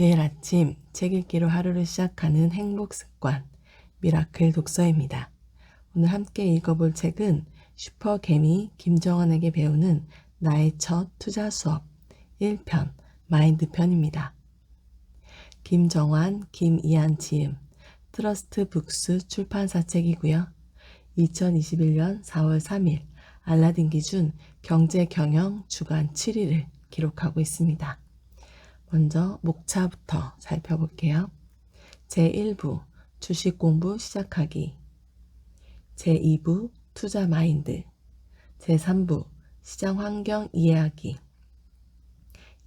매일 아침 책 읽기로 하루를 시작하는 행복 습관, 미라클 독서입니다. 오늘 함께 읽어볼 책은 슈퍼개미 김정환에게 배우는 나의 첫 투자 수업 1편 마인드 편입니다. 김정환, 김이한 지음, 트러스트 북스 출판사 책이고요. 2021년 4월 3일 알라딘 기준 경제 경영 주간 7위를 기록하고 있습니다. 먼저 목차부터 살펴볼게요. 제1부 주식 공부 시작하기, 제2부 투자 마인드, 제3부 시장 환경 이해하기,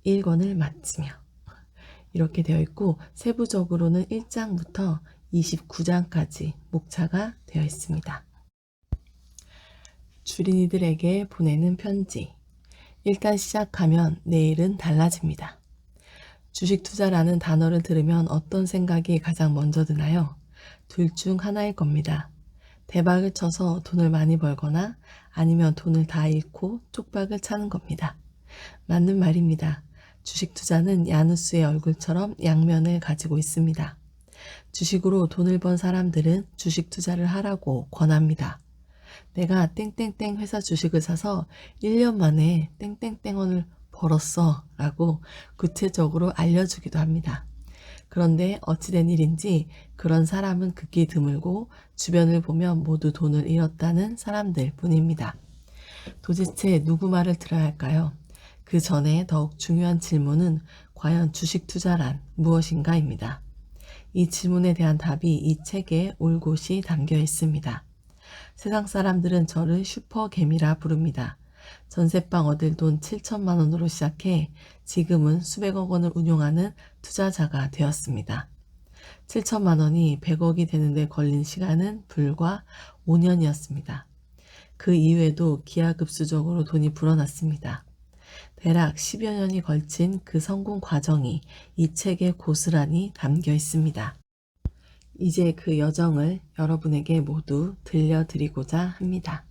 1권을 마치며 이렇게 되어 있고 세부적으로는 1장부터 29장까지 목차가 되어 있습니다. 주린이들에게 보내는 편지. 일단 시작하면 내일은 달라집니다. 주식 투자라는 단어를 들으면 어떤 생각이 가장 먼저 드나요? 둘 중 하나일 겁니다. 대박을 쳐서 돈을 많이 벌거나 아니면 돈을 다 잃고 쪽박을 차는 겁니다. 맞는 말입니다. 주식 투자는 야누스의 얼굴처럼 양면을 가지고 있습니다. 주식으로 돈을 번 사람들은 주식 투자를 하라고 권합니다. 내가 땡땡땡 회사 주식을 사서 1년 만에 땡땡땡 원을 벌었어 라고 구체적으로 알려주기도 합니다. 그런데 어찌된 일인지 그런 사람은 극히 드물고 주변을 보면 모두 돈을 잃었다는 사람들 뿐입니다. 도대체 누구 말을 들어야 할까요? 그 전에 더욱 중요한 질문은 과연 주식 투자란 무엇인가입니다. 이 질문에 대한 답이 이 책에 올곧이 담겨 있습니다. 세상 사람들은 저를 슈퍼개미라 부릅니다. 전세방 얻을 돈 7천만 원으로 시작해 지금은 수백억 원을 운용하는 투자자가 되었습니다. 7천만 원이 100억이 되는데 걸린 시간은 불과 5년이었습니다. 그 이후에도 기하급수적으로 돈이 불어났습니다. 대략 10여 년이 걸친 그 성공 과정이 이 책에 고스란히 담겨 있습니다. 이제 그 여정을 여러분에게 모두 들려드리고자 합니다.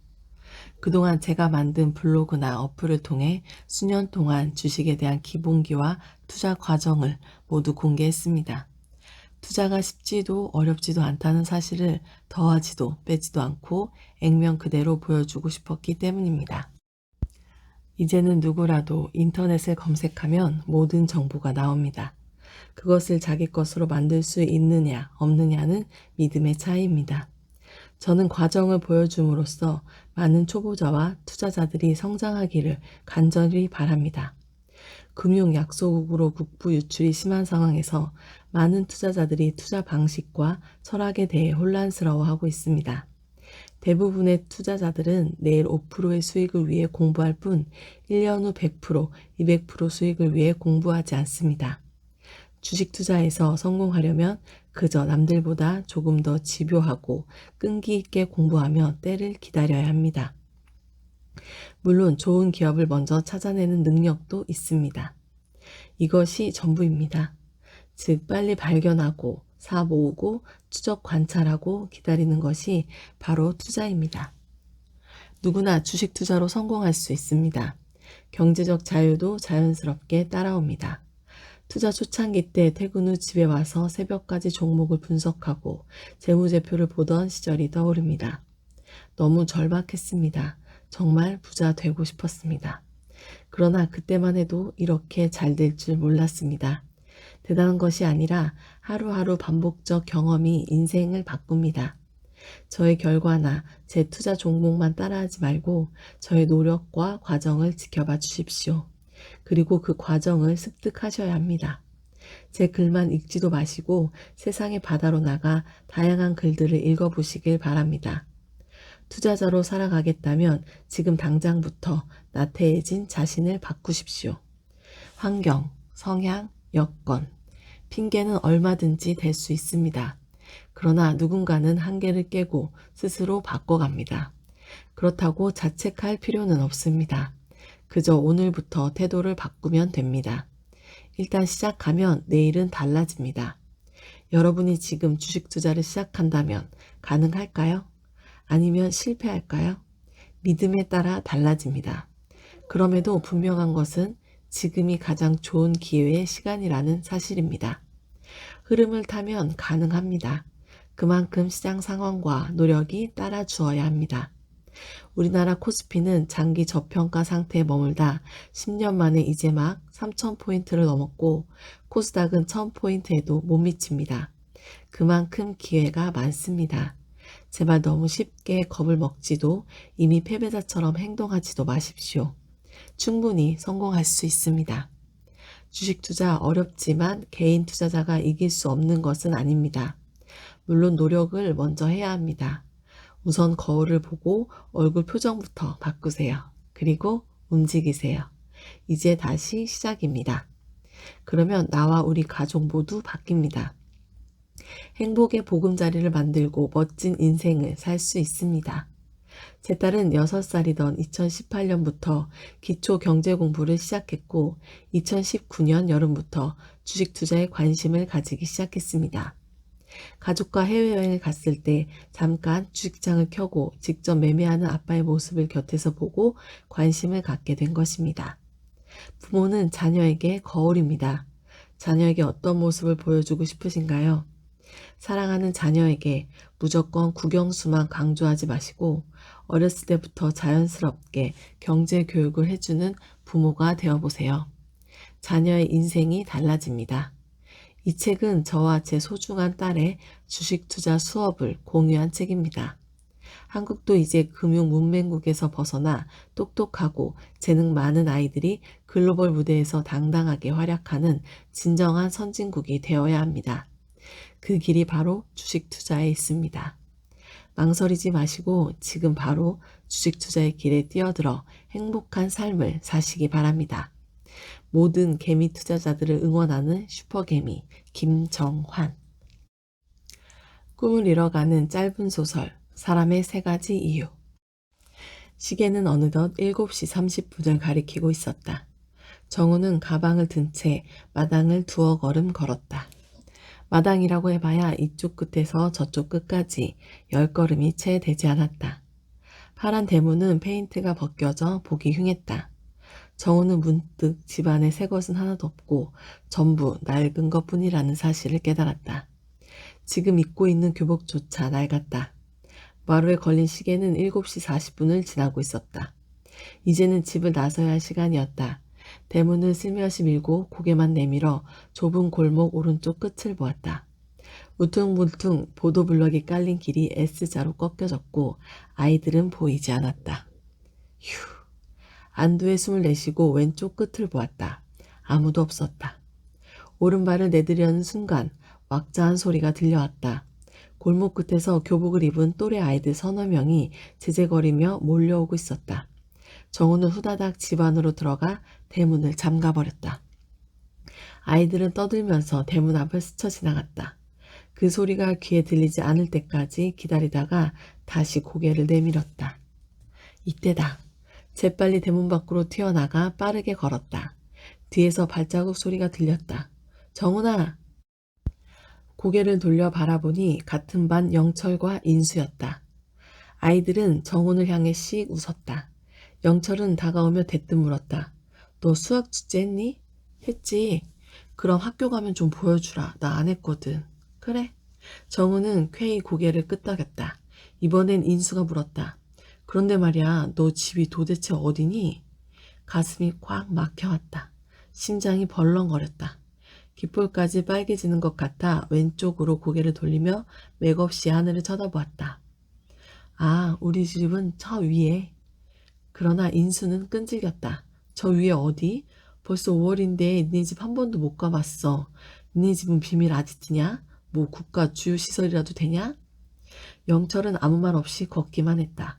그동안 제가 만든 블로그나 어플을 통해 수년 동안 주식에 대한 기본기와 투자 과정을 모두 공개했습니다. 투자가 쉽지도 어렵지도 않다는 사실을 더하지도 빼지도 않고 액면 그대로 보여주고 싶었기 때문입니다. 이제는 누구라도 인터넷을 검색하면 모든 정보가 나옵니다. 그것을 자기 것으로 만들 수 있느냐 없느냐는 믿음의 차이입니다. 저는 과정을 보여줌으로써 많은 초보자와 투자자들이 성장하기를 간절히 바랍니다. 금융 약소국으로 국부 유출이 심한 상황에서 많은 투자자들이 투자 방식과 철학에 대해 혼란스러워하고 있습니다. 대부분의 투자자들은 내일 5%의 수익을 위해 공부할 뿐 1년 후 100%, 200% 수익을 위해 공부하지 않습니다. 주식 투자에서 성공하려면 그저 남들보다 조금 더 집요하고 끈기 있게 공부하며 때를 기다려야 합니다. 물론 좋은 기업을 먼저 찾아내는 능력도 있습니다. 이것이 전부입니다. 즉 빨리 발견하고 사 모으고 추적 관찰하고 기다리는 것이 바로 투자입니다. 누구나 주식 투자로 성공할 수 있습니다. 경제적 자유도 자연스럽게 따라옵니다. 투자 초창기 때 퇴근 후 집에 와서 새벽까지 종목을 분석하고 재무제표를 보던 시절이 떠오릅니다. 너무 절박했습니다. 정말 부자 되고 싶었습니다. 그러나 그때만 해도 이렇게 잘 될 줄 몰랐습니다. 대단한 것이 아니라 하루하루 반복적 경험이 인생을 바꿉니다. 저의 결과나 제 투자 종목만 따라하지 말고 저의 노력과 과정을 지켜봐 주십시오. 그리고 그 과정을 습득하셔야 합니다. 제 글만 읽지도 마시고 세상의 바다로 나가 다양한 글들을 읽어보시길 바랍니다. 투자자로 살아가겠다면 지금 당장부터 나태해진 자신을 바꾸십시오. 환경, 성향, 여건, 핑계는 얼마든지 될 수 있습니다. 그러나 누군가는 한계를 깨고 스스로 바꿔갑니다. 그렇다고 자책할 필요는 없습니다. 그저 오늘부터 태도를 바꾸면 됩니다. 일단 시작하면 내일은 달라집니다. 여러분이 지금 주식 투자를 시작한다면 가능할까요? 아니면 실패할까요? 믿음에 따라 달라집니다. 그럼에도 분명한 것은 지금이 가장 좋은 기회의 시간이라는 사실입니다. 흐름을 타면 가능합니다. 그만큼 시장 상황과 노력이 따라주어야 합니다. 우리나라 코스피는 장기 저평가 상태에 머물다 10년 만에 이제 막 3,000포인트를 넘었고 코스닥은 1,000포인트에도 못 미칩니다. 그만큼 기회가 많습니다. 제발 너무 쉽게 겁을 먹지도 이미 패배자처럼 행동하지도 마십시오. 충분히 성공할 수 있습니다. 주식 투자 어렵지만 개인 투자자가 이길 수 없는 것은 아닙니다. 물론 노력을 먼저 해야 합니다. 우선 거울을 보고 얼굴 표정부터 바꾸세요. 그리고 움직이세요. 이제 다시 시작입니다. 그러면 나와 우리 가족 모두 바뀝니다. 행복의 보금자리를 만들고 멋진 인생을 살 수 있습니다. 제 딸은 6살이던 2018년부터 기초 경제 공부를 시작했고 2019년 여름부터 주식 투자에 관심을 가지기 시작했습니다. 가족과 해외여행을 갔을 때 잠깐 주식장을 켜고 직접 매매하는 아빠의 모습을 곁에서 보고 관심을 갖게 된 것입니다. 부모는 자녀에게 거울입니다. 자녀에게 어떤 모습을 보여주고 싶으신가요? 사랑하는 자녀에게 무조건 국영수만 강조하지 마시고 어렸을 때부터 자연스럽게 경제 교육을 해주는 부모가 되어보세요. 자녀의 인생이 달라집니다. 이 책은 저와 제 소중한 딸의 주식 투자 수업을 공유한 책입니다. 한국도 이제 금융 문맹국에서 벗어나 똑똑하고 재능 많은 아이들이 글로벌 무대에서 당당하게 활약하는 진정한 선진국이 되어야 합니다. 그 길이 바로 주식 투자에 있습니다. 망설이지 마시고 지금 바로 주식 투자의 길에 뛰어들어 행복한 삶을 사시기 바랍니다. 모든 개미 투자자들을 응원하는 슈퍼개미 김정환. 꿈을 이뤄가는 짧은 소설 사람의 3가지 이유. 시계는 어느덧 7시 30분을 가리키고 있었다. 정우는 가방을 든 채 마당을 2걸음 걸었다. 마당이라고 해봐야 이쪽 끝에서 저쪽 끝까지 10걸음이 채 되지 않았다. 파란 대문은 페인트가 벗겨져 보기 흉했다. 정우는 문득 집안에 새 것은 하나도 없고 전부 낡은 것뿐이라는 사실을 깨달았다. 지금 입고 있는 교복조차 낡았다. 마루에 걸린 시계는 7시 40분을 지나고 있었다. 이제는 집을 나서야 할 시간이었다. 대문을 슬며시 밀고 고개만 내밀어 좁은 골목 오른쪽 끝을 보았다. 울퉁불퉁 보도블럭이 깔린 길이 S자로 꺾여졌고 아이들은 보이지 않았다. 휴. 안도의 숨을 내쉬고 왼쪽 끝을 보았다. 아무도 없었다. 오른발을 내디려는 순간 왁자한 소리가 들려왔다. 골목 끝에서 교복을 입은 또래 아이들 3~4명이 제재거리며 몰려오고 있었다. 정우는 후다닥 집 안으로 들어가 대문을 잠가버렸다. 아이들은 떠들면서 대문 앞을 스쳐 지나갔다. 그 소리가 귀에 들리지 않을 때까지 기다리다가 다시 고개를 내밀었다. 이때다. 재빨리 대문 밖으로 튀어나가 빠르게 걸었다. 뒤에서 발자국 소리가 들렸다. 정훈아! 고개를 돌려 바라보니 같은 반 영철과 인수였다. 아이들은 정훈을 향해 씩 웃었다. 영철은 다가오며 대뜸 물었다. 너 수학 축제 했니? 했지. 그럼 학교 가면 좀 보여주라. 나 안 했거든. 그래. 정훈은 쾌히 고개를 끄덕였다. 이번엔 인수가 물었다. 그런데 말이야, 너 집이 도대체 어디니? 가슴이 꽉 막혀왔다. 심장이 벌렁거렸다. 귓볼까지 빨개지는 것 같아 왼쪽으로 고개를 돌리며 맥없이 하늘을 쳐다보았다. 아, 우리 집은 저 위에. 그러나 인수는 끈질겼다. 저 위에 어디? 벌써 5월인데 니네 집 한 번도 못 가봤어. 니네 집은 비밀 아지트냐? 뭐 국가 주요 시설이라도 되냐? 영철은 아무 말 없이 걷기만 했다.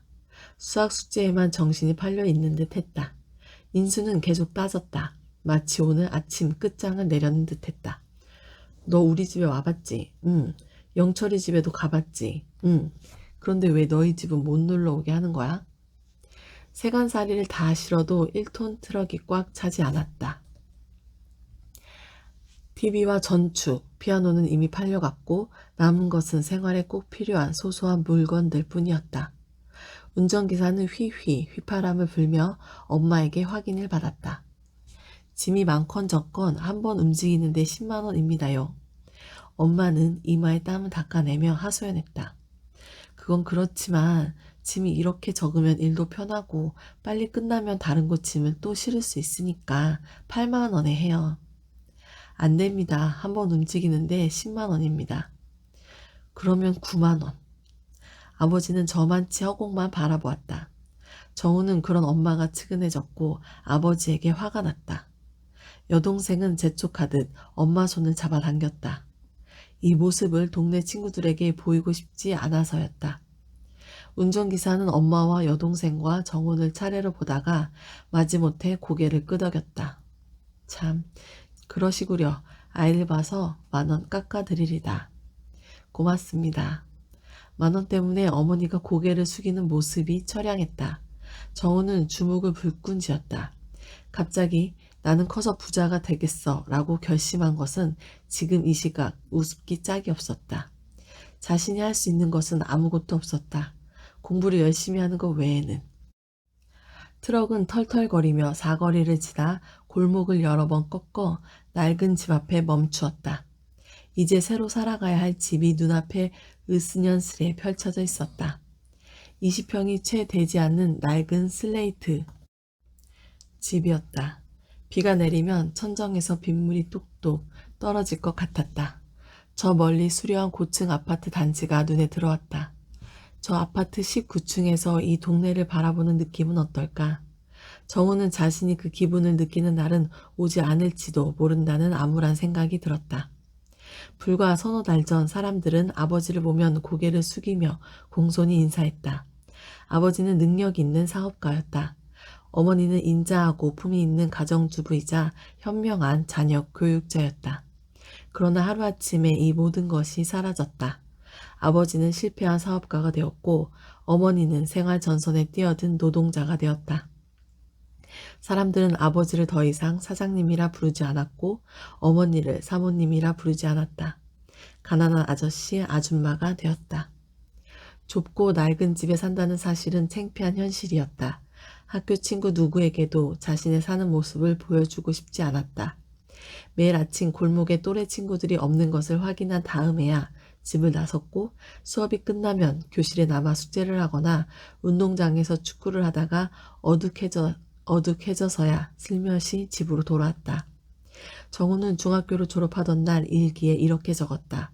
수학 숙제에만 정신이 팔려 있는 듯 했다. 인수는 계속 따졌다. 마치 오늘 아침 끝장을 내려는 듯 했다. 너 우리 집에 와봤지? 응. 영철이 집에도 가봤지? 응. 그런데 왜 너희 집은 못 놀러 오게 하는 거야? 세간살이를 다 실어도 1톤 트럭이 꽉 차지 않았다. TV와 전축, 피아노는 이미 팔려갔고 남은 것은 생활에 꼭 필요한 소소한 물건들 뿐이었다. 운전기사는 휘휘 휘파람을 불며 엄마에게 확인을 받았다. 짐이 많건적건 한 번 움직이는데 10만 원입니다요. 엄마는 이마에 땀을 닦아내며 하소연했다. 그건 그렇지만 짐이 이렇게 적으면 일도 편하고 빨리 끝나면 다른 곳 짐을 또 실을 수 있으니까 8만 원에 해요. 안 됩니다. 한 번 움직이는데 10만 원입니다. 그러면 9만 원. 아버지는 저만치 허공만 바라보았다. 정우는 그런 엄마가 측은해졌고 아버지에게 화가 났다. 여동생은 재촉하듯 엄마 손을 잡아당겼다. 이 모습을 동네 친구들에게 보이고 싶지 않아서였다. 운전기사는 엄마와 여동생과 정훈을 차례로 보다가 마지못해 고개를 끄덕였다. 참, 그러시구려. 아이를 봐서 10,000원 깎아드리리다. 고맙습니다. 10,000원 때문에 어머니가 고개를 숙이는 모습이 처량했다. 정우는 주먹을 불끈 쥐었다. 갑자기 나는 커서 부자가 되겠어 라고 결심한 것은 지금 이 시각 우습기 짝이 없었다. 자신이 할 수 있는 것은 아무것도 없었다. 공부를 열심히 하는 것 외에는. 트럭은 털털거리며 사거리를 지나 골목을 여러 번 꺾어 낡은 집 앞에 멈추었다. 이제 새로 살아가야 할 집이 눈앞에 으스년스레 펼쳐져 있었다. 20평이 채 되지 않는 낡은 슬레이트 집이었다. 비가 내리면 천정에서 빗물이 뚝뚝 떨어질 것 같았다. 저 멀리 수려한 고층 아파트 단지가 눈에 들어왔다. 저 아파트 19층에서 이 동네를 바라보는 느낌은 어떨까? 정우는 자신이 그 기분을 느끼는 날은 오지 않을지도 모른다는 암울한 생각이 들었다. 불과 서너 달 전 사람들은 아버지를 보면 고개를 숙이며 공손히 인사했다. 아버지는 능력 있는 사업가였다. 어머니는 인자하고 품이 있는 가정주부이자 현명한 자녀 교육자였다. 그러나 하루아침에 이 모든 것이 사라졌다. 아버지는 실패한 사업가가 되었고 어머니는 생활 전선에 뛰어든 노동자가 되었다. 사람들은 아버지를 더 이상 사장님이라 부르지 않았고 어머니를 사모님이라 부르지 않았다. 가난한 아저씨, 아줌마가 되었다. 좁고 낡은 집에 산다는 사실은 창피한 현실이었다. 학교 친구 누구에게도 자신의 사는 모습을 보여주고 싶지 않았다. 매일 아침 골목에 또래 친구들이 없는 것을 확인한 다음에야 집을 나섰고 수업이 끝나면 교실에 남아 숙제를 하거나 운동장에서 축구를 하다가 어둑해져서야 슬며시 집으로 돌아왔다. 정우는 중학교를 졸업하던 날 일기에 이렇게 적었다.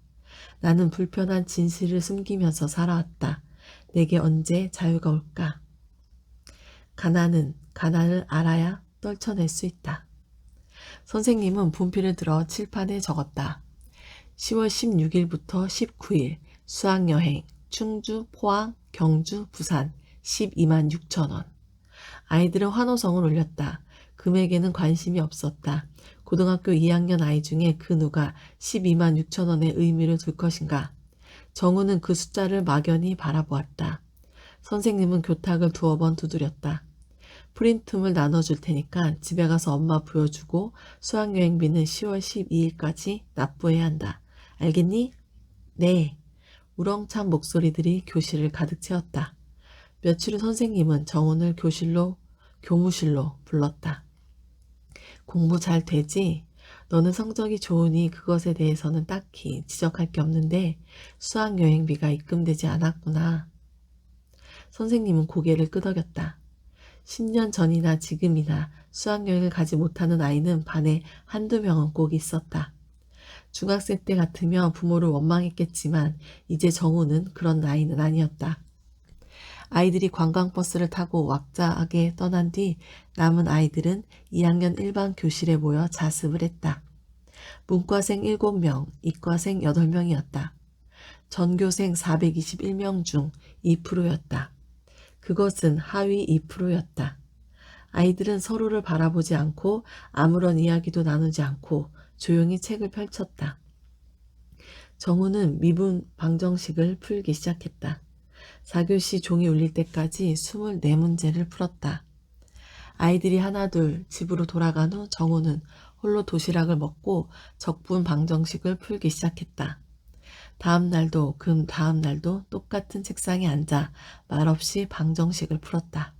나는 불편한 진실을 숨기면서 살아왔다. 내게 언제 자유가 올까? 가난은 가난을 알아야 떨쳐낼 수 있다. 선생님은 분필을 들어 칠판에 적었다. 10월 16일부터 19일 수학여행 충주, 포항, 경주, 부산 12만 6천 원. 아이들은 환호성을 올렸다. 금액에는 관심이 없었다. 고등학교 2학년 아이 중에 그 누가 12만 6천 원의 의미를 둘 것인가. 정우는 그 숫자를 막연히 바라보았다. 선생님은 교탁을 2번 두드렸다. 프린트물 나눠줄 테니까 집에 가서 엄마 보여주고 수학여행비는 10월 12일까지 납부해야 한다. 알겠니? 네. 우렁찬 목소리들이 교실을 가득 채웠다. 며칠 후 선생님은 정훈을 교무실로 불렀다. 공부 잘 되지? 너는 성적이 좋으니 그것에 대해서는 딱히 지적할 게 없는데 수학여행비가 입금되지 않았구나. 선생님은 고개를 끄덕였다. 10년 전이나 지금이나 수학여행을 가지 못하는 아이는 반에 한두 명은 꼭 있었다. 중학생 때 같으면 부모를 원망했겠지만 이제 정우는 그런 나이는 아니었다. 아이들이 관광버스를 타고 왁자하게 떠난 뒤 남은 아이들은 2학년 일반 교실에 모여 자습을 했다. 문과생 7명, 이과생 8명이었다. 전교생 421명 중 2%였다. 그것은 하위 2%였다. 아이들은 서로를 바라보지 않고 아무런 이야기도 나누지 않고 조용히 책을 펼쳤다. 정우는 미분 방정식을 풀기 시작했다. 4교시 종이 울릴 때까지 24문제를 풀었다. 아이들이 하나둘 집으로 돌아간 후 정우는 홀로 도시락을 먹고 적분 방정식을 풀기 시작했다. 다음 날도 다음 날도 똑같은 책상에 앉아 말없이 방정식을 풀었다.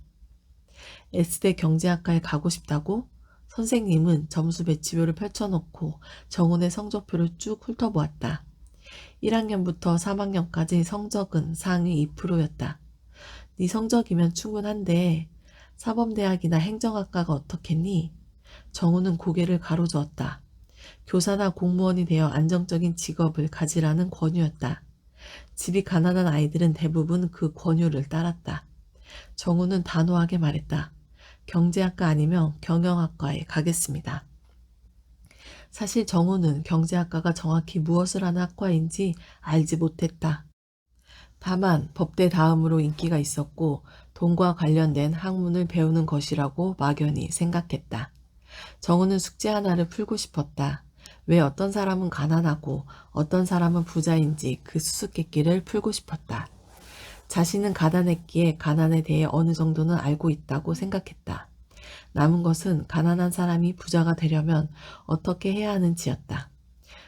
S대 경제학과에 가고 싶다고? 선생님은 점수 배치표를 펼쳐놓고 정훈의 성적표를 쭉 훑어보았다. 1학년부터 3학년까지 성적은 상위 2%였다. 네 성적이면 충분한데 사범대학이나 행정학과가 어떻겠니? 정우는 고개를 가로저었다. 교사나 공무원이 되어 안정적인 직업을 가지라는 권유였다. 집이 가난한 아이들은 대부분 그 권유를 따랐다. 정우는 단호하게 말했다. 경제학과 아니면 경영학과에 가겠습니다. 사실 정우는 경제학과가 정확히 무엇을 하는 학과인지 알지 못했다. 다만 법대 다음으로 인기가 있었고 돈과 관련된 학문을 배우는 것이라고 막연히 생각했다. 정우는 숙제 하나를 풀고 싶었다. 왜 어떤 사람은 가난하고 어떤 사람은 부자인지 그 수수께끼를 풀고 싶었다. 자신은 가난했기에 가난에 대해 어느 정도는 알고 있다고 생각했다. 남은 것은 가난한 사람이 부자가 되려면 어떻게 해야 하는지였다.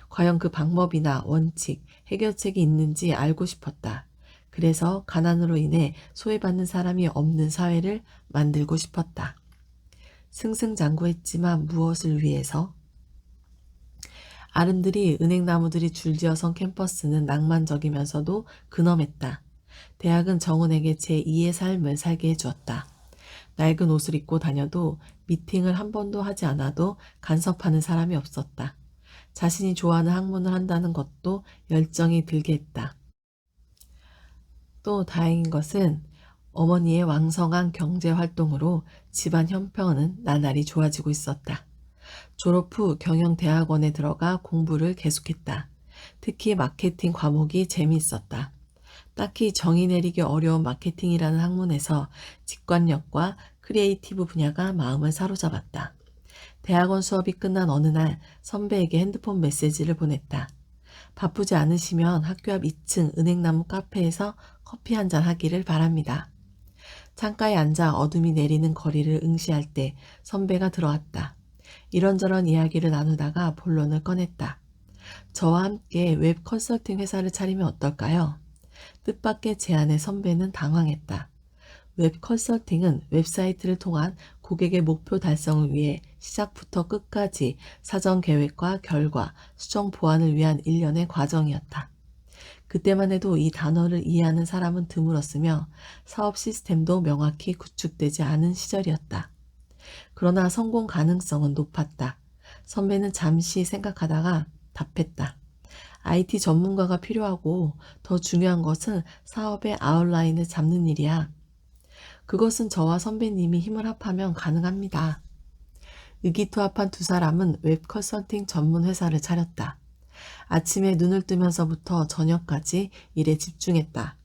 과연 그 방법이나 원칙, 해결책이 있는지 알고 싶었다. 그래서 가난으로 인해 소외받는 사람이 없는 사회를 만들고 싶었다. 승승장구했지만 무엇을 위해서? 아름드리 은행나무들이 줄지어 선 캠퍼스는 낭만적이면서도 근엄했다. 대학은 정은에게 제2의 삶을 살게 해주었다. 낡은 옷을 입고 다녀도 미팅을 한 번도 하지 않아도 간섭하는 사람이 없었다. 자신이 좋아하는 학문을 한다는 것도 열정이 들게 했다. 또 다행인 것은 어머니의 왕성한 경제활동으로 집안 형편은 나날이 좋아지고 있었다. 졸업 후 경영대학원에 들어가 공부를 계속했다. 특히 마케팅 과목이 재미있었다. 딱히 정의 내리기 어려운 마케팅이라는 학문에서 직관력과 크리에이티브 분야가 마음을 사로잡았다. 대학원 수업이 끝난 어느 날 선배에게 핸드폰 메시지를 보냈다. 바쁘지 않으시면 학교 앞 2층 은행나무 카페에서 커피 한잔 하기를 바랍니다. 창가에 앉아 어둠이 내리는 거리를 응시할 때 선배가 들어왔다. 이런저런 이야기를 나누다가 본론을 꺼냈다. 저와 함께 웹 컨설팅 회사를 차리면 어떨까요? 뜻밖의 제안에 선배는 당황했다. 웹 컨설팅은 웹사이트를 통한 고객의 목표 달성을 위해 시작부터 끝까지 사전 계획과 결과, 수정 보완을 위한 일련의 과정이었다. 그때만 해도 이 단어를 이해하는 사람은 드물었으며 사업 시스템도 명확히 구축되지 않은 시절이었다. 그러나 성공 가능성은 높았다. 선배는 잠시 생각하다가 답했다. IT 전문가가 필요하고 더 중요한 것은 사업의 아웃라인을 잡는 일이야. 그것은 저와 선배님이 힘을 합하면 가능합니다. 의기투합한 두 사람은 웹 컨설팅 전문 회사를 차렸다. 아침에 눈을 뜨면서부터 저녁까지 일에 집중했다.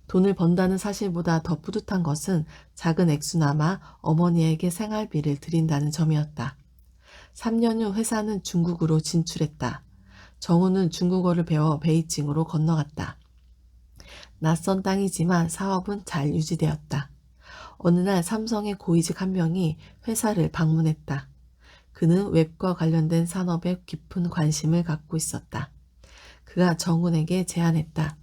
돈을 번다는 사실보다 더 뿌듯한 것은 작은 액수나마 어머니에게 생활비를 드린다는 점이었다. 3년 후 회사는 중국으로 진출했다. 정우는 중국어를 배워 베이징으로 건너갔다. 낯선 땅이지만 사업은 잘 유지되었다. 어느 날 삼성의 고위직 한 명이 회사를 방문했다. 그는 웹과 관련된 산업에 깊은 관심을 갖고 있었다. 그가 정훈에게 제안했다.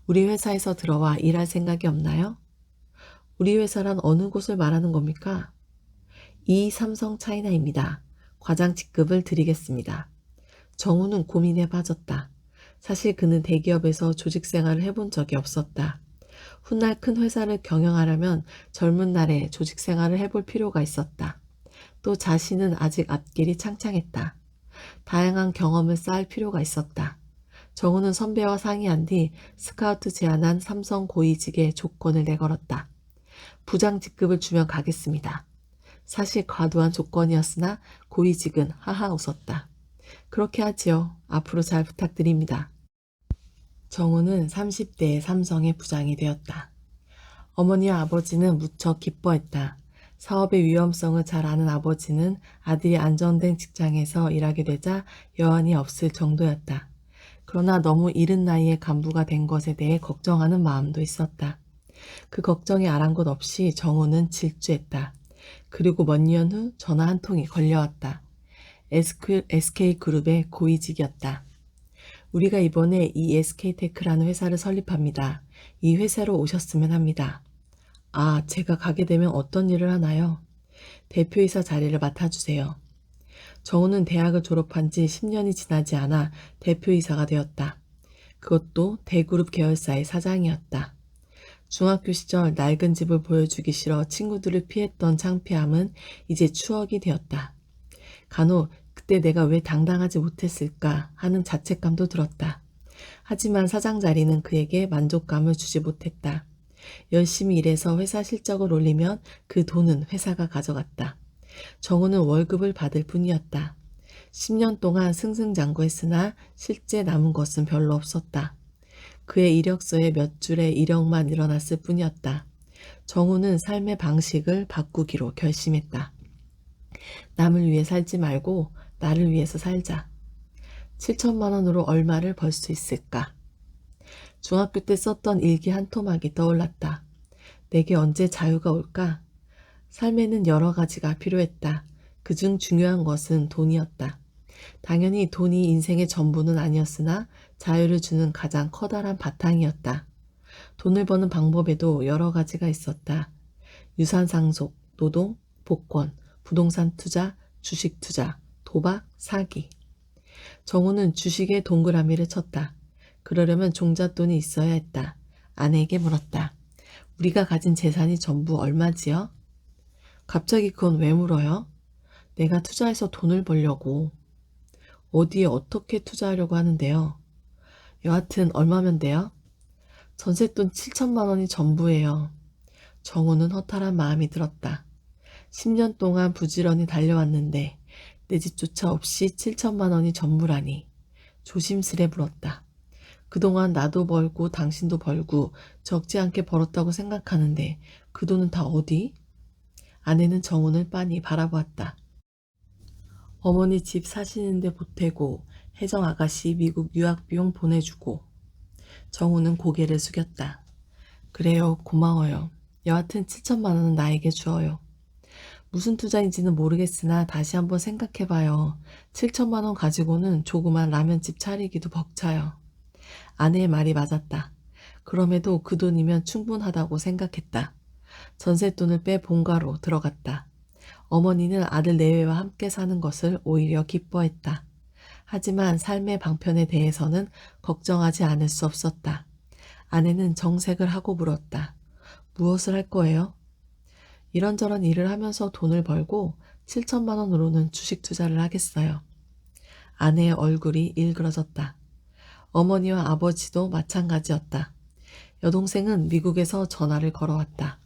우리 회사에서 들어와 일할 생각이 없나요? 우리 회사란 어느 곳을 말하는 겁니까? 이 삼성 차이나입니다. 과장 직급을 드리겠습니다. 정우는 고민에 빠졌다. 사실 그는 대기업에서 조직 생활을 해본 적이 없었다. 훗날 큰 회사를 경영하려면 젊은 날에 조직 생활을 해볼 필요가 있었다. 또 자신은 아직 앞길이 창창했다. 다양한 경험을 쌓을 필요가 있었다. 정우는 선배와 상의한 뒤 스카우트 제안한 삼성 고위직에 조건을 내걸었다. 부장 직급을 주면 가겠습니다. 사실 과도한 조건이었으나 고위직은 하하 웃었다. 그렇게 하지요. 앞으로 잘 부탁드립니다. 정우는 30대에 삼성의 부장이 되었다. 어머니와 아버지는 무척 기뻐했다. 사업의 위험성을 잘 아는 아버지는 아들이 안정된 직장에서 일하게 되자 여한이 없을 정도였다. 그러나 너무 이른 나이에 간부가 된 것에 대해 걱정하는 마음도 있었다. 그 걱정에 아랑곳 없이 정우는 질주했다. 그리고 몇 년 후 전화 한 통이 걸려왔다. SK그룹의 고위직이었다. 우리가 이번에 이 SK테크라는 회사를 설립합니다. 이 회사로 오셨으면 합니다. 아, 제가 가게 되면 어떤 일을 하나요? 대표이사 자리를 맡아주세요. 정우는 대학을 졸업한 지 10년이 지나지 않아 대표이사가 되었다. 그것도 대그룹 계열사의 사장이었다. 중학교 시절 낡은 집을 보여주기 싫어 친구들을 피했던 창피함은 이제 추억이 되었다. 간혹 그때 내가 왜 당당하지 못했을까 하는 자책감도 들었다. 하지만 사장 자리는 그에게 만족감을 주지 못했다. 열심히 일해서 회사 실적을 올리면 그 돈은 회사가 가져갔다. 정우는 월급을 받을 뿐이었다. 10년 동안 승승장구했으나 실제 남은 것은 별로 없었다. 그의 이력서에 몇 줄의 이력만 일어났을 뿐이었다. 정우는 삶의 방식을 바꾸기로 결심했다. 남을 위해 살지 말고 나를 위해서 살자. 7천만 원으로 얼마를 벌 수 있을까? 중학교 때 썼던 일기 한 토막이 떠올랐다. 내게 언제 자유가 올까? 삶에는 여러 가지가 필요했다. 그중 중요한 것은 돈이었다. 당연히 돈이 인생의 전부는 아니었으나 자유를 주는 가장 커다란 바탕이었다. 돈을 버는 방법에도 여러 가지가 있었다. 유산 상속, 노동, 복권, 부동산 투자, 주식 투자, 도박, 사기. 정우는 주식에 동그라미를 쳤다. 그러려면 종잣돈이 있어야 했다. 아내에게 물었다. 우리가 가진 재산이 전부 얼마지요? 갑자기 그건 왜 물어요? 내가 투자해서 돈을 벌려고. 어디에 어떻게 투자하려고 하는데요? 여하튼 얼마면 돼요? 전셋돈 7천만 원이 전부예요. 정우는 허탈한 마음이 들었다. 10년 동안 부지런히 달려왔는데 내 집조차 없이 7천만 원이 전부라니. 조심스레 물었다. 그동안 나도 벌고 당신도 벌고 적지 않게 벌었다고 생각하는데 그 돈은 다 어디? 아내는 정훈을 빤히 바라보았다. 어머니 집 사시는데 보태고 혜정 아가씨 미국 유학 비용 보내주고. 정훈은 고개를 숙였다. 그래요, 고마워요. 여하튼 7천만 원은 나에게 주어요. 무슨 투자인지는 모르겠으나 다시 한번 생각해봐요. 7천만 원 가지고는 조그만 라면집 차리기도 벅차요. 아내의 말이 맞았다. 그럼에도 그 돈이면 충분하다고 생각했다. 전셋돈을 빼 본가로 들어갔다. 어머니는 아들 내외와 함께 사는 것을 오히려 기뻐했다. 하지만 삶의 방편에 대해서는 걱정하지 않을 수 없었다. 아내는 정색을 하고 물었다. 무엇을 할 거예요? 이런저런 일을 하면서 돈을 벌고 7천만 원으로는 주식 투자를 하겠어요. 아내의 얼굴이 일그러졌다. 어머니와 아버지도 마찬가지였다. 여동생은 미국에서 전화를 걸어왔다.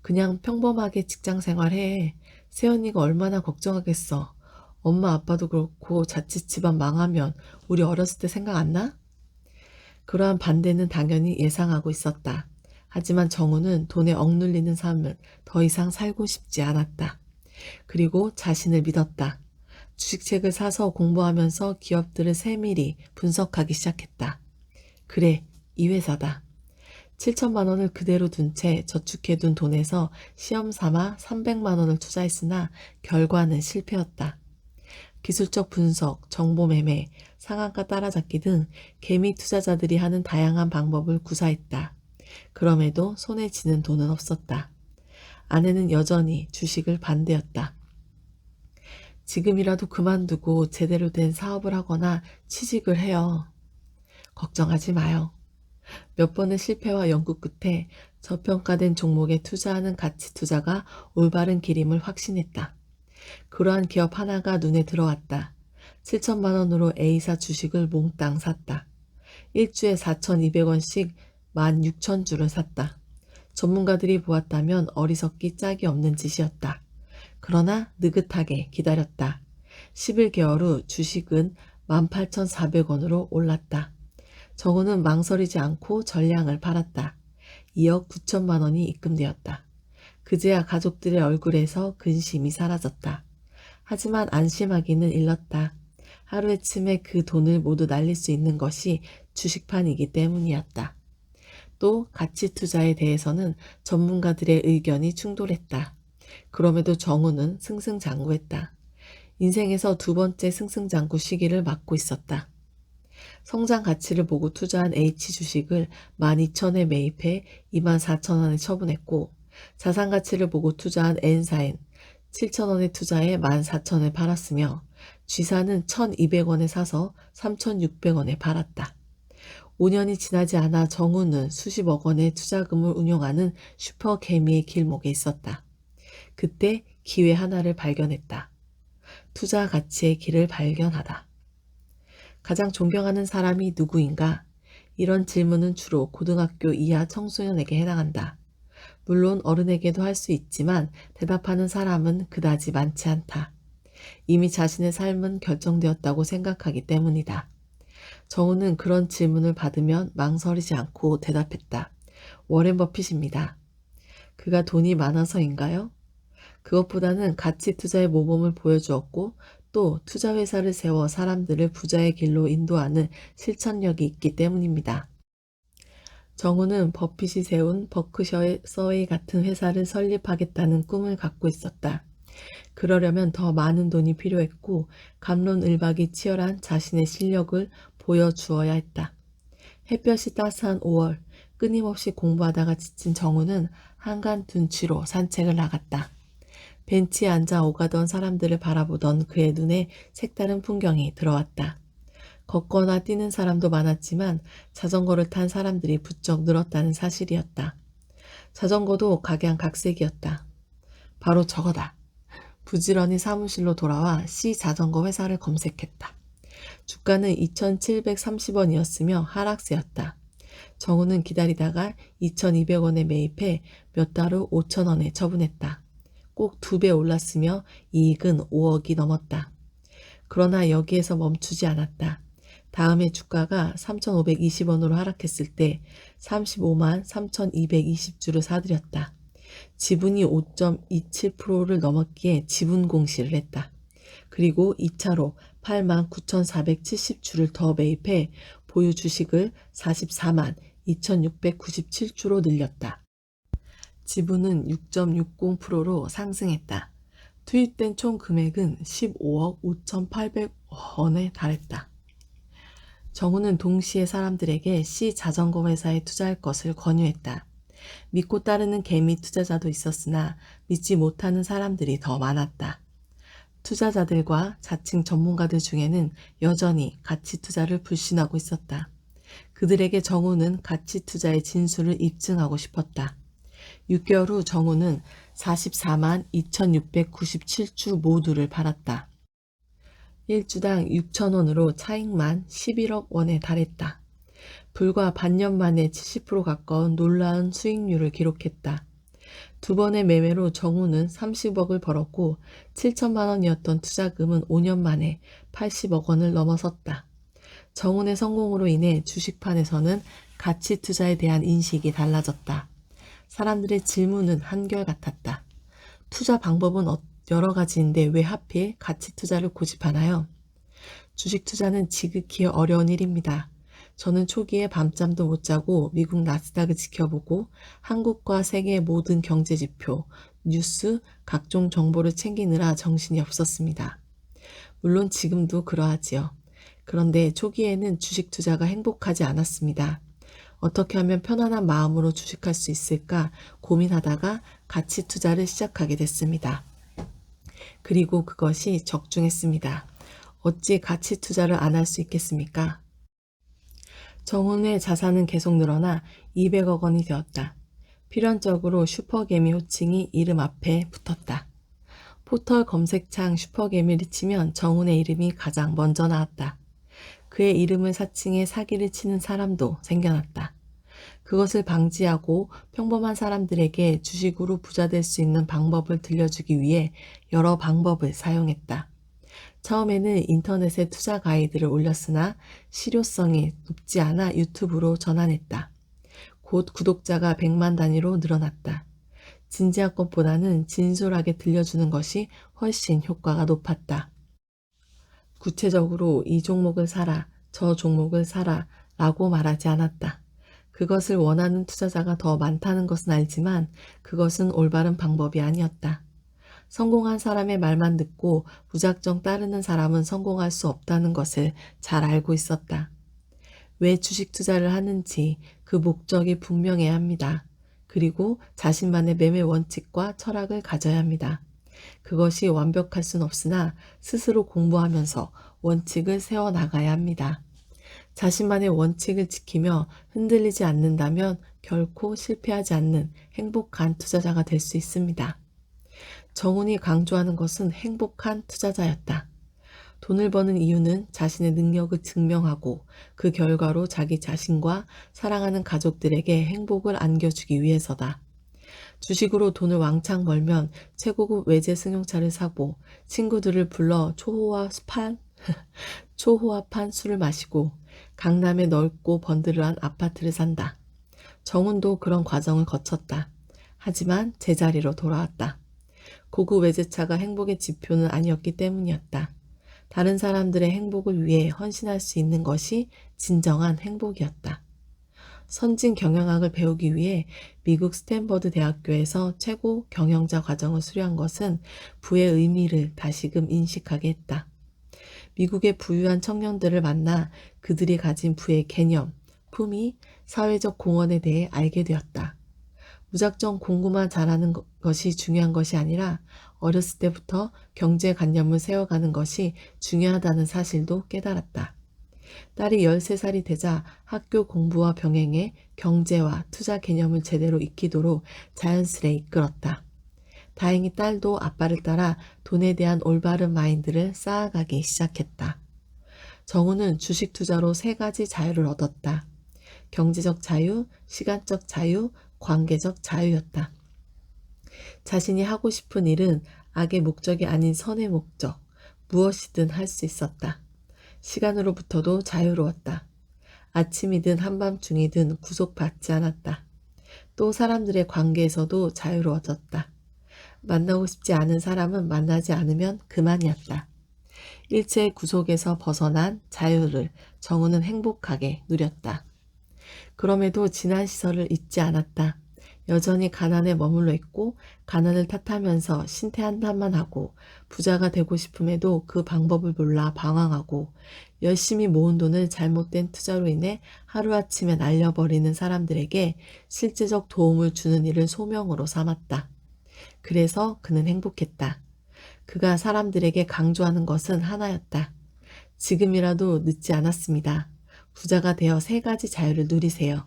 그냥 평범하게 직장 생활해. 새언니가 얼마나 걱정하겠어. 엄마 아빠도 그렇고 자칫 집안 망하면 우리 어렸을 때 생각 안 나? 그러한 반대는 당연히 예상하고 있었다. 하지만 정우는 돈에 억눌리는 삶을 더 이상 살고 싶지 않았다. 그리고 자신을 믿었다. 주식책을 사서 공부하면서 기업들을 세밀히 분석하기 시작했다. 그래, 이 회사다. 7천만 원을 그대로 둔 채 저축해둔 돈에서 시험 삼아 300만 원을 투자했으나 결과는 실패였다. 기술적 분석, 정보 매매, 상한가 따라잡기 등 개미 투자자들이 하는 다양한 방법을 구사했다. 그럼에도 손에 쥐는 돈은 없었다. 아내는 여전히 주식을 반대였다. 지금이라도 그만두고 제대로 된 사업을 하거나 취직을 해요. 걱정하지 마요. 몇 번의 실패와 연구 끝에 저평가된 종목에 투자하는 가치 투자가 올바른 길임을 확신했다. 그러한 기업 하나가 눈에 들어왔다. 7천만 원으로 A사 주식을 몽땅 샀다. 일주에 4,200원씩 16,000주를 샀다. 전문가들이 보았다면 어리석기 짝이 없는 짓이었다. 그러나 느긋하게 기다렸다. 11개월 후 주식은 18,400원으로 올랐다. 정우는 망설이지 않고 전량을 팔았다. 2억 9천만 원이 입금되었다. 그제야 가족들의 얼굴에서 근심이 사라졌다. 하지만 안심하기는 일렀다. 하루아침에 그 돈을 모두 날릴 수 있는 것이 주식판이기 때문이었다. 또 가치 투자에 대해서는 전문가들의 의견이 충돌했다. 그럼에도 정우는 승승장구했다. 인생에서 두 번째 승승장구 시기를 맞고 있었다. 성장 가치를 보고 투자한 H 주식을 12,000에 매입해 24,000원에 처분했고, 자산 가치를 보고 투자한 N사엔 7,000원에 투자해 14,000원에 팔았으며 쥐사는 1,200원에 사서 3,600원에 팔았다. 5년이 지나지 않아 정우는 수십억 원의 투자금을 운용하는 슈퍼개미의 길목에 있었다. 그때 기회 하나를 발견했다. 투자 가치의 길을 발견하다. 가장 존경하는 사람이 누구인가? 이런 질문은 주로 고등학교 이하 청소년에게 해당한다. 물론 어른에게도 할 수 있지만 대답하는 사람은 그다지 많지 않다. 이미 자신의 삶은 결정되었다고 생각하기 때문이다. 정우는 그런 질문을 받으면 망설이지 않고 대답했다. 워렌 버핏입니다. 그가 돈이 많아서인가요? 그것보다는 가치 투자의 모범을 보여주었고 또 투자회사를 세워 사람들을 부자의 길로 인도하는 실천력이 있기 때문입니다. 정우는 버핏이 세운 버크셔서웨이 같은 회사를 설립하겠다는 꿈을 갖고 있었다. 그러려면 더 많은 돈이 필요했고 갑론을박이 치열한 자신의 실력을 보여주어야 했다. 햇볕이 따스한 5월, 끊임없이 공부하다가 지친 정우는 한간 둔치로 산책을 나갔다. 벤치에 앉아 오가던 사람들을 바라보던 그의 눈에 색다른 풍경이 들어왔다. 걷거나 뛰는 사람도 많았지만 자전거를 탄 사람들이 부쩍 늘었다는 사실이었다. 자전거도 각양각색이었다. 바로 저거다. 부지런히 사무실로 돌아와 C 자전거 회사를 검색했다. 주가는 2,730원이었으며 하락세였다. 정우는 기다리다가 2,200원에 매입해 몇 달 후 5,000원에 처분했다. 꼭 2배 올랐으며 이익은 5억이 넘었다. 그러나 여기에서 멈추지 않았다. 다음에 주가가 3,520원으로 하락했을 때 35만 3,220주를 사들였다. 지분이 5.27%를 넘었기에 지분 공시를 했다. 그리고 2차로 8만 9,470주를 더 매입해 보유 주식을 44만 2,697주로 늘렸다. 지분은 6.60%로 상승했다. 투입된 총 금액은 15억 5,800원에 달했다. 정우는 동시에 사람들에게 C 자전거 회사에 투자할 것을 권유했다. 믿고 따르는 개미 투자자도 있었으나 믿지 못하는 사람들이 더 많았다. 투자자들과 자칭 전문가들 중에는 여전히 가치 투자를 불신하고 있었다. 그들에게 정우는 가치 투자의 진수를 입증하고 싶었다. 6개월 후 정우는 44만 2,697주 모두를 팔았다. 1주당 6,000원으로 차익만 11억 원에 달했다. 불과 반년 만에 70% 가까운 놀라운 수익률을 기록했다. 두 번의 매매로 정우는 30억을 벌었고 7천만 원이었던 투자금은 5년 만에 80억 원을 넘어섰다. 정운의 성공으로 인해 주식판에서는 가치 투자에 대한 인식이 달라졌다. 사람들의 질문은 한결같았다. 투자 방법은 여러 가지인데 왜 하필 가치 투자를 고집하나요? 주식 투자는 지극히 어려운 일입니다. 저는 초기에 밤잠도 못 자고 미국 나스닥을 지켜보고 한국과 세계의 모든 경제지표, 뉴스, 각종 정보를 챙기느라 정신이 없었습니다. 물론 지금도 그러하지요. 그런데 초기에는 주식 투자가 행복하지 않았습니다. 어떻게 하면 편안한 마음으로 주식할 수 있을까 고민하다가 가치 투자를 시작하게 됐습니다. 그리고 그것이 적중했습니다. 어찌 가치 투자를 안 할 수 있겠습니까? 정운의 자산은 계속 늘어나 200억 원이 되었다. 필연적으로 슈퍼개미 호칭이 이름 앞에 붙었다. 포털 검색창 슈퍼개미를 치면 정운의 이름이 가장 먼저 나왔다. 그의 이름을 사칭해 사기를 치는 사람도 생겨났다. 그것을 방지하고 평범한 사람들에게 주식으로 부자 될 수 있는 방법을 들려주기 위해 여러 방법을 사용했다. 처음에는 인터넷에 투자 가이드를 올렸으나 실효성이 높지 않아 유튜브로 전환했다. 곧 구독자가 100만 단위로 늘어났다. 진지한 것보다는 진솔하게 들려주는 것이 훨씬 효과가 높았다. 구체적으로 이 종목을 사라, 저 종목을 사라 라고 말하지 않았다. 그것을 원하는 투자자가 더 많다는 것은 알지만 그것은 올바른 방법이 아니었다. 성공한 사람의 말만 듣고 무작정 따르는 사람은 성공할 수 없다는 것을 잘 알고 있었다. 왜 주식 투자를 하는지 그 목적이 분명해야 합니다. 그리고 자신만의 매매 원칙과 철학을 가져야 합니다. 그것이 완벽할 순 없으나 스스로 공부하면서 원칙을 세워나가야 합니다. 자신만의 원칙을 지키며 흔들리지 않는다면 결코 실패하지 않는 행복한 투자자가 될 수 있습니다. 정훈이 강조하는 것은 행복한 투자자였다. 돈을 버는 이유는 자신의 능력을 증명하고 그 결과로 자기 자신과 사랑하는 가족들에게 행복을 안겨주기 위해서다. 주식으로 돈을 왕창 벌면 최고급 외제 승용차를 사고 친구들을 불러 초호화판 술을 마시고 강남의 넓고 번들어한 아파트를 산다. 정훈도 그런 과정을 거쳤다. 하지만 제자리로 돌아왔다. 고급 외제차가 행복의 지표는 아니었기 때문이었다. 다른 사람들의 행복을 위해 헌신할 수 있는 것이 진정한 행복이었다. 선진 경영학을 배우기 위해 미국 스탠퍼드 대학교에서 최고 경영자 과정을 수료한 것은 부의 의미를 다시금 인식하게 했다. 미국의 부유한 청년들을 만나 그들이 가진 부의 개념, 품위, 사회적 공헌에 대해 알게 되었다. 무작정 공부만 잘하는 것이 중요한 것이 아니라 어렸을 때부터 경제관념을 세워가는 것이 중요하다는 사실도 깨달았다. 딸이 13살이 되자 학교 공부와 병행해 경제와 투자 개념을 제대로 익히도록 자연스레 이끌었다. 다행히 딸도 아빠를 따라 돈에 대한 올바른 마인드를 쌓아가기 시작했다. 정우는 주식 투자로 3가지 자유를 얻었다. 경제적 자유, 시간적 자유, 관계적 자유였다. 자신이 하고 싶은 일은 악의 목적이 아닌 선의 목적, 무엇이든 할 수 있었다. 시간으로부터도 자유로웠다. 아침이든 한밤중이든 구속받지 않았다. 또 사람들의 관계에서도 자유로워졌다. 만나고 싶지 않은 사람은 만나지 않으면 그만이었다. 일체의 구속에서 벗어난 자유를 정우는 행복하게 누렸다. 그럼에도 지난 시절을 잊지 않았다. 여전히 가난에 머물러 있고 가난을 탓하면서 신태한탄만 하고 부자가 되고 싶음에도 그 방법을 몰라 방황하고 열심히 모은 돈을 잘못된 투자로 인해 하루아침에 날려버리는 사람들에게 실제적 도움을 주는 일을 소명으로 삼았다. 그래서 그는 행복했다. 그가 사람들에게 강조하는 것은 하나였다. 지금이라도 늦지 않았습니다. 부자가 되어 3가지 자유를 누리세요.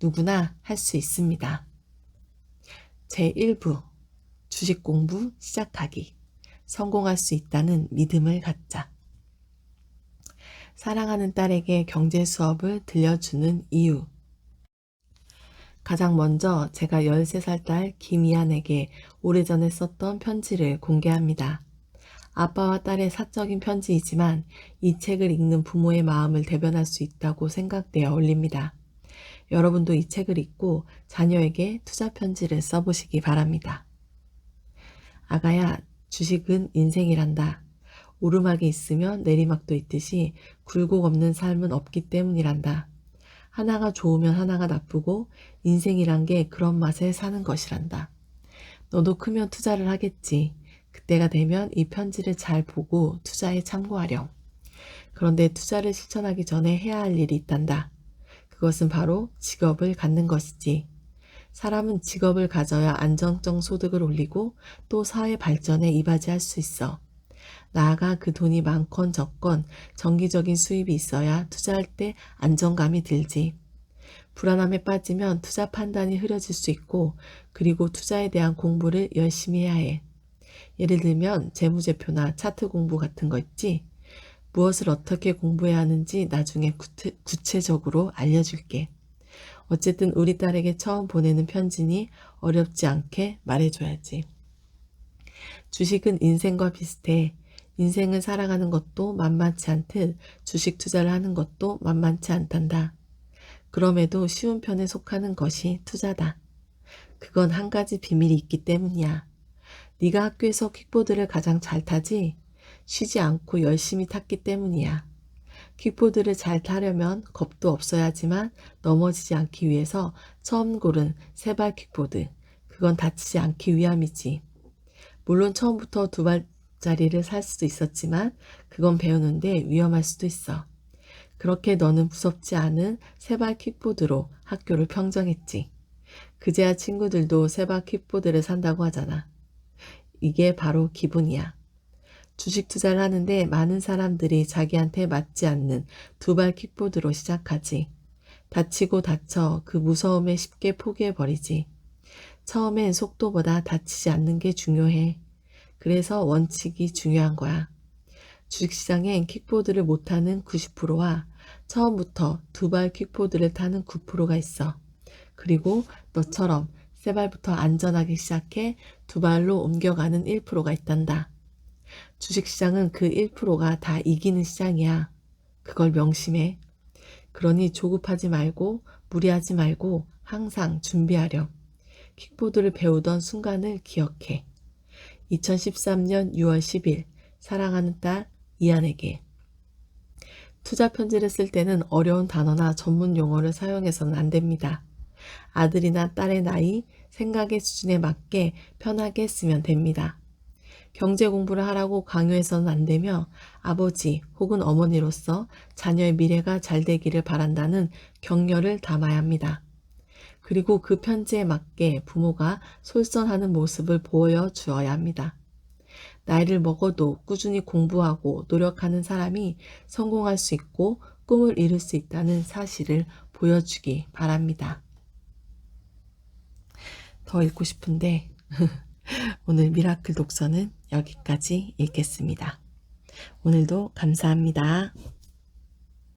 누구나 할 수 있습니다. 제1부 주식 공부 시작하기. 성공할 수 있다는 믿음을 갖자. 사랑하는 딸에게 경제 수업을 들려주는 이유. 가장 먼저 제가 13살 딸 김이안에게 오래전에 썼던 편지를 공개합니다. 아빠와 딸의 사적인 편지이지만 이 책을 읽는 부모의 마음을 대변할 수 있다고 생각되어 올립니다. 여러분도 이 책을 읽고 자녀에게 투자 편지를 써보시기 바랍니다. 아가야, 주식은 인생이란다. 오르막이 있으면 내리막도 있듯이 굴곡 없는 삶은 없기 때문이란다. 하나가 좋으면 하나가 나쁘고 인생이란 게 그런 맛에 사는 것이란다. 너도 크면 투자를 하겠지. 그때가 되면 이 편지를 잘 보고 투자에 참고하렴. 그런데 투자를 실천하기 전에 해야 할 일이 있단다. 그것은 바로 직업을 갖는 것이지. 사람은 직업을 가져야 안정적 소득을 올리고 또 사회 발전에 이바지할 수 있어. 나아가 그 돈이 많건 적건 정기적인 수입이 있어야 투자할 때 안정감이 들지. 불안함에 빠지면 투자 판단이 흐려질 수 있고 그리고 투자에 대한 공부를 열심히 해야 해. 예를 들면 재무제표나 차트 공부 같은 거 있지? 무엇을 어떻게 공부해야 하는지 나중에 구체적으로 알려줄게. 어쨌든 우리 딸에게 처음 보내는 편지니 어렵지 않게 말해줘야지. 주식은 인생과 비슷해. 인생을 살아가는 것도 만만치 않듯 주식 투자를 하는 것도 만만치 않단다. 그럼에도 쉬운 편에 속하는 것이 투자다. 그건 한 가지 비밀이 있기 때문이야. 네가 학교에서 킥보드를 가장 잘 타지? 쉬지 않고 열심히 탔기 때문이야. 킥보드를 잘 타려면 겁도 없어야 하지만 넘어지지 않기 위해서 처음 고른 세발 킥보드. 그건 다치지 않기 위함이지. 물론 처음부터 2발짜리를 살 수도 있었지만 그건 배우는데 위험할 수도 있어. 그렇게 너는 무섭지 않은 세발 킥보드로 학교를 평정했지. 그제야 친구들도 세발 킥보드를 산다고 하잖아. 이게 바로 기분이야. 주식 투자를 하는데 많은 사람들이 자기한테 맞지 않는 두발 킥보드로 시작하지. 다치고 다쳐 그 무서움에 쉽게 포기해버리지. 처음엔 속도보다 다치지 않는 게 중요해. 그래서 원칙이 중요한 거야. 주식시장엔 킥보드를 못 타는 90%와 처음부터 두발 킥보드를 타는 9%가 있어. 그리고 너처럼 세 발부터 안전하게 시작해 두 발로 옮겨가는 1%가 있단다. 주식시장은 그 1%가 다 이기는 시장이야. 그걸 명심해. 그러니 조급하지 말고 무리하지 말고 항상 준비하렴. 킥보드를 배우던 순간을 기억해. 2013년 6월 10일 사랑하는 딸 이안에게. 투자 편지를 쓸 때는 어려운 단어나 전문 용어를 사용해서는 안 됩니다. 아들이나 딸의 나이, 생각의 수준에 맞게 편하게 쓰면 됩니다. 경제 공부를 하라고 강요해서는 안 되며 아버지 혹은 어머니로서 자녀의 미래가 잘 되기를 바란다는 격려를 담아야 합니다. 그리고 그 편지에 맞게 부모가 솔선하는 모습을 보여주어야 합니다. 나이를 먹어도 꾸준히 공부하고 노력하는 사람이 성공할 수 있고 꿈을 이룰 수 있다는 사실을 보여주기 바랍니다. 더 읽고 싶은데 오늘 미라클 독서는 여기까지 읽겠습니다. 오늘도 감사합니다.